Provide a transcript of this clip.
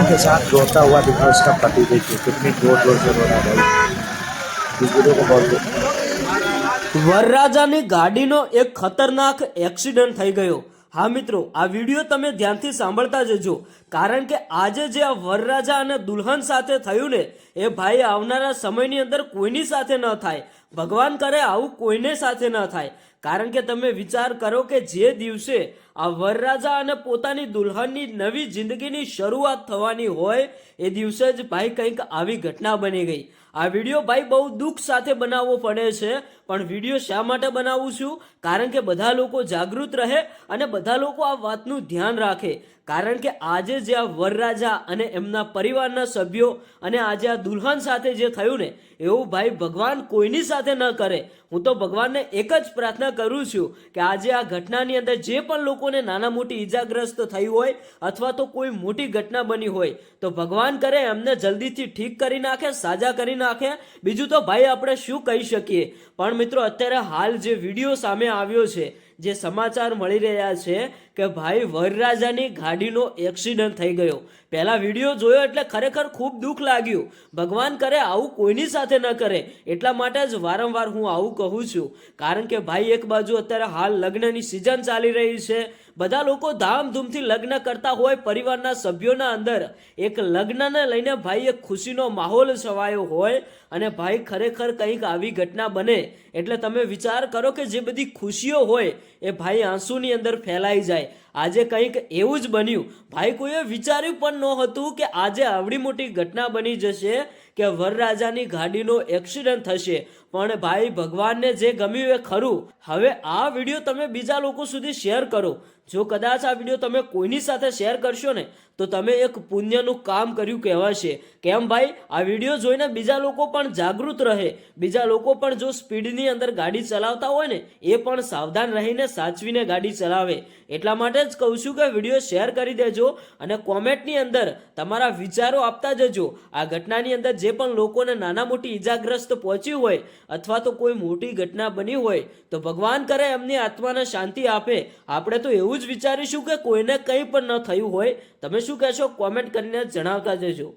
बहन के साथ रोता हुआ दिखा उसका पति। देखिए कितनी जोर जोर से रो रहा है भाई। इस वीडियो को बहुत વરરાજાની ગાડીનો એક ખતરનાક એક્સિડન્ટ થઈ ગયો। હા મિત્રો, આ વિડીયો તમે ધ્યાનથી સાંભળતા જજો, કારણ કે આજે જે આ વરરાજા અને દુલ્હન સાથે થયું ને, એ ભાઈ આવનારા સમયની અંદર કોઈની સાથે ન થાય। ભગવાન કરે આવું કોઈને સાથે ન થાય। કારણ કે તમે વિચાર કરો કે જે દિવસે આ વરરાજા અને પોતાની દુલ્હનની નવી જિંદગીની શરૂઆત થવાની હોય એ દિવસે જ ભાઈ કંઈક આવી ઘટના બની ગઈ। આ વિડીયો ભાઈ બહુ દુઃખ સાથે બનાવવો પડે છે, પણ વિડીયો શા માટે બનાવું છું? કારણ કે બધા લોકો જાગૃત રહે અને બધા લોકો આ વાતનું ધ્યાન રાખે। કારણ કે આજે જે આ વરરાજા અને એમના પરિવારના સભ્યો અને આજે આ દુલ્હન સાથે જે થયું ને, એવું ભાઈ ભગવાન કોઈની સાથે ન કરે। હું તો ભગવાનને એક જ પ્રાર્થના કરું છું કે આજે આ ઘટનાની અંદર જે પણ લોકોને નાના મોટી ઈજાગ્રસ્ત થઈ હોય અથવા તો કોઈ મોટી ઘટના બની હોય તો ભગવાન કરે એમને જલ્દીથી ઠીક કરી નાખે, સાજા કરી નાખે। બીજું તો ભાઈ આપણે શું કહી શકીએ? પણ મિત્રો અત્યારે હાલ જે વિડીયો સામે આવ્યો છે, જે સમાચાર મળી રહ્યા છે કે ભાઈ વરરાજાની ગાડીનો એક્સિડન્ટ થઈ ગયો। પહેલા વિડીયો જોયો એટલે ખરેખર ખૂબ દુઃખ લાગ્યું। ભગવાન કરે આવું કોઈની સાથે ન કરે, એટલા માટે જ વારંવાર હું આવું કહું છું। કારણ કે ભાઈ એક બાજુ અત્યારે હાલ લગ્નની સિઝન ચાલી રહી છે, બધા લોકો ધામધૂમથી લગ્ન કરતા હોય, પરિવારના સભ્યોના અંદર એક લગ્નને લઈને ભાઈ એક ખુશીનો માહોલ છવાયો હોય અને ભાઈ ખરેખર કંઈક આવી ઘટના બને એટલે તમે વિચાર કરો કે જે બધી ખુશીઓ હોય એ ભાઈ આંસુની અંદર ફેલાઈ જાય। આજે કંઈક એવું જ બન્યું। ભાઈ કોઈએ વિચાર્યું પણ નહોતું કે આજે આવડી મોટી ઘટના બની જશે કે વરરાજાની ગાડીનો એક્સિડન્ટ થશે। પણ ભાઈ ભગવાનને જે ગમ્યું એ ખરું। હવે આ વિડીયો તમે બીજા લોકો સુધી શેર કરો। જો કદાચ આ વિડીયો તમે કોઈની સાથે શેર કરશો ને તો તમે એક પુણ્યનું કામ કર્યું કહેવાશે। કેમ ભાઈ? આ વિડીયો જોઈને બીજા લોકો પણ જાગૃત રહે, બીજા લોકો પણ જો સ્પીડની અંદર ગાડી ચલાવતા હોય ને એ પણ સાવધાન રહીને સાચવીને ગાડી ચલાવે। એટલા માટે જ કહું છું કે વિડીયો શેર કરી દેજો અને કોમેન્ટની અંદર તમારા વિચારો આપતા જજો। આ ઘટનાની અંદર જે પણ લોકોને નાના મોટી ઈજાગ્રસ્ત પહોંચી હોય અથવા તો કોઈ મોટી ઘટના બની હોય તો ભગવાન કરે એમની આત્માને શાંતિ આપે। આપણે તો એવું જ વિચારીશું કે કોઈને કંઈ પણ ન થયું હોય। તમે શું કહેશો? કોમેન્ટ કરીને જણાવતા જજો।